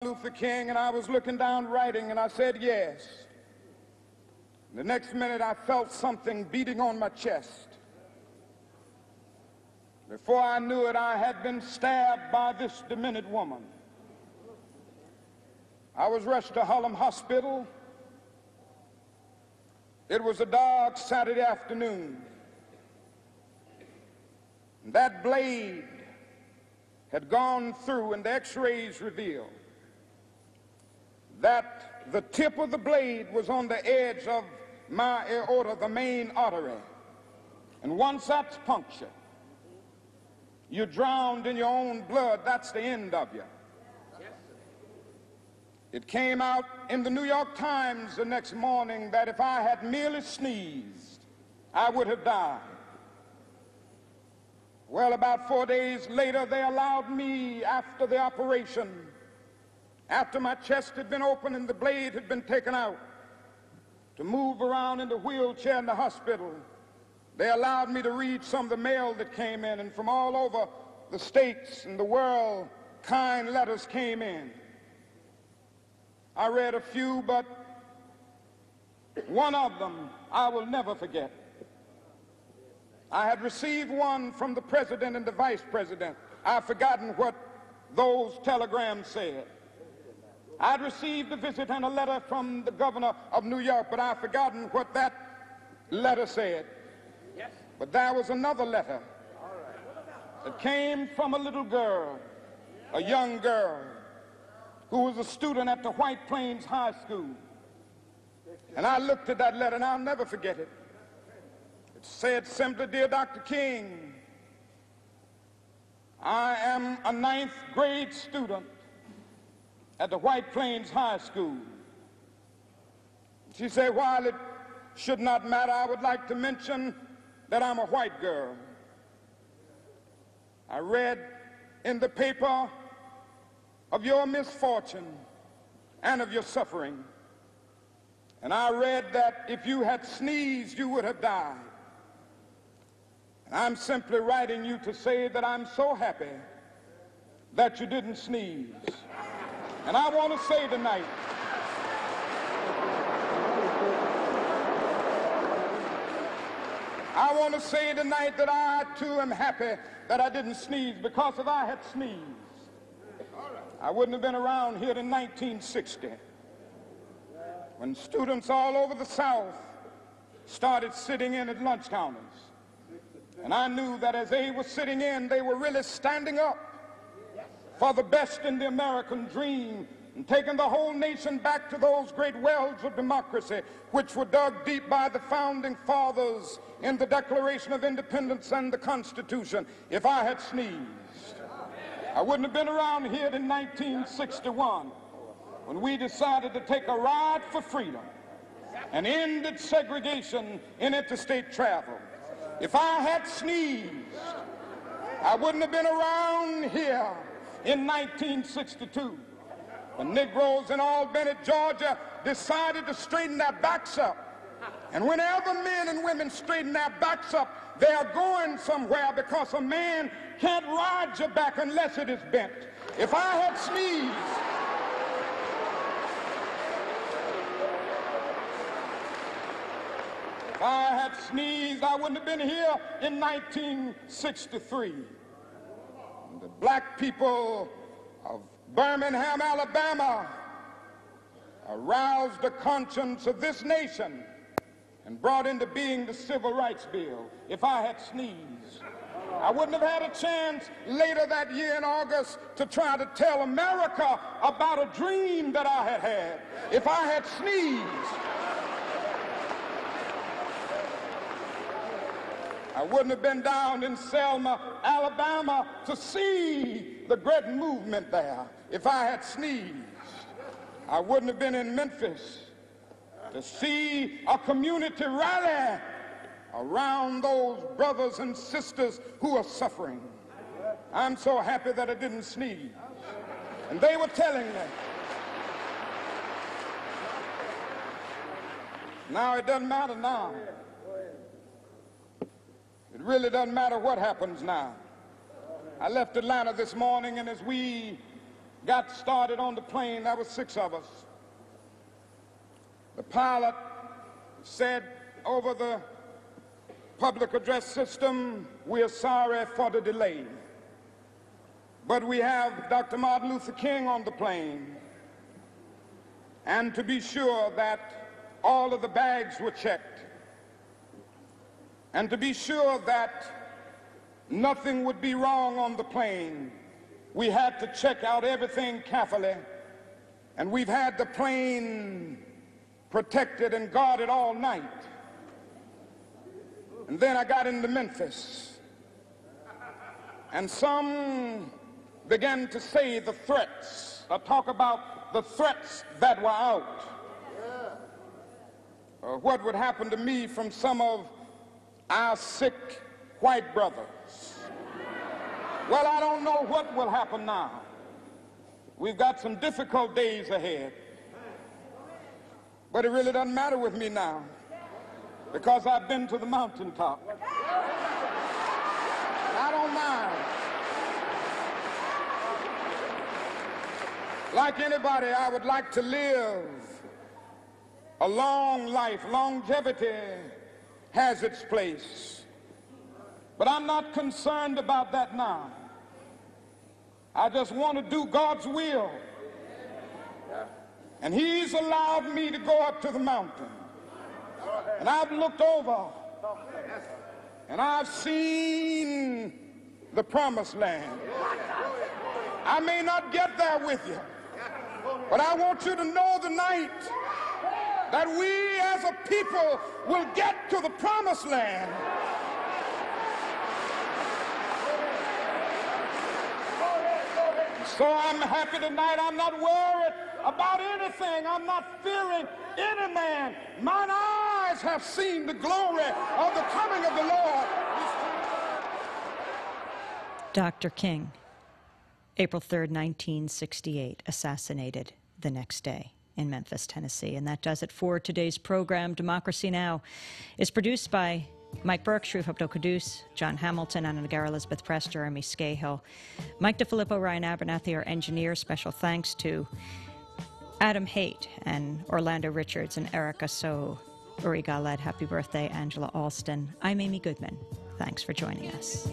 Luther King, and I was looking down writing, and I said yes. The next minute I felt something beating on my chest. Before I knew it, I had been stabbed by this demented woman. I was rushed to Harlem Hospital. It was a dark Saturday afternoon. That blade had gone through, and the x-rays revealed that the tip of the blade was on the edge of my aorta, the main artery. And once that's punctured, you're drowned in your own blood. That's the end of you. It came out in the New York Times the next morning that if I had merely sneezed, I would have died. Well, about 4 days later, they allowed me, after the operation, after my chest had been opened and the blade had been taken out, to move around in the wheelchair in the hospital. They allowed me to read some of the mail that came in, and from all over the states and the world, kind letters came in. I read a few, but one of them I will never forget. I had received one from the president and the vice president. I've forgotten what those telegrams said. I'd received a visit and a letter from the governor of New York, but I've forgotten what that letter said. Yes. But there was another letter that came from a little girl, a young girl, who was a student at the White Plains High School. And I looked at that letter, and I'll never forget it. It said simply, "Dear Dr. King, I am a 9th grade student at the White Plains High School." She said, "While it should not matter, I would like to mention that I'm a white girl. I read in the paper of your misfortune and of your suffering. And I read that if you had sneezed, you would have died. And I'm simply writing you to say that I'm so happy that you didn't sneeze. And I want to say tonight, that I too am happy that I didn't sneeze, because if I had sneezed, I wouldn't have been around here in 1960, when students all over the South started sitting in at lunch counters. And I knew that as they were sitting in, they were really standing up for the best in the American dream, and taking the whole nation back to those great wells of democracy which were dug deep by the founding fathers in the Declaration of Independence and the Constitution. If I had sneezed, I wouldn't have been around here in 1961, when we decided to take a ride for freedom and ended segregation in interstate travel. If I had sneezed, I wouldn't have been around here in 1962, when Negroes in Albany, Georgia, decided to straighten their backs up. And whenever men and women straighten their backs up, they are going somewhere, because a man can't ride your back unless it is bent. If I had sneezed, I wouldn't have been here in 1963. The black people of Birmingham, Alabama, aroused the conscience of this nation and brought into being the Civil Rights Bill. If I had sneezed, I wouldn't have had a chance later that year in August to try to tell America about a dream that I had had. If I had sneezed, I wouldn't have been down in Selma, Alabama, to see the great movement there. If I had sneezed, I wouldn't have been in Memphis to see a community rally around those brothers and sisters who are suffering. I'm so happy that I didn't sneeze. And they were telling me, now it doesn't matter now. It really doesn't matter what happens now. I left Atlanta this morning, and as we got started on the plane, there were 6 of us. The pilot said over the public address system, "We are sorry for the delay, but we have Dr. Martin Luther King on the plane, and to be sure that all of the bags were checked, and to be sure that nothing would be wrong on the plane, we had to check out everything carefully, and we've had the plane protected and guarded all night." And then I got into Memphis, and some began to say the threats, or talk about the threats that were out, what would happen to me from some of our sick white brothers. Well, I don't know what will happen now. We've got some difficult days ahead, but it really doesn't matter with me now, because I've been to the mountaintop. I don't mind. Like anybody, I would like to live a long life. Longevity has its place. But I'm not concerned about that now. I just want to do God's will. And He's allowed me to go up to the mountain. And I've looked over, and I've seen the promised land. I may not get there with you, but I want you to know tonight that we as a people will get to the promised land. So I'm happy tonight. I'm not worried about anything. I'm not fearing any man. Mine eyes have seen the glory of the coming of the Lord. Dr. King, April 3rd, 1968, assassinated the next day in Memphis, Tennessee. And that does it for today's program. Democracy Now! Is produced by Mike Burke, Sharif Abdul-Qudus, John Hamilton, Anna Nagara, Elizabeth Press, Jeremy Scahill, Mike DeFilippo, Ryan Abernathy, our engineer. Special thanks to Adam Haight and Orlando Richards and Erica So, Uri Galed. Happy birthday, Angela Alston. I'm Amy Goodman. Thanks for joining us.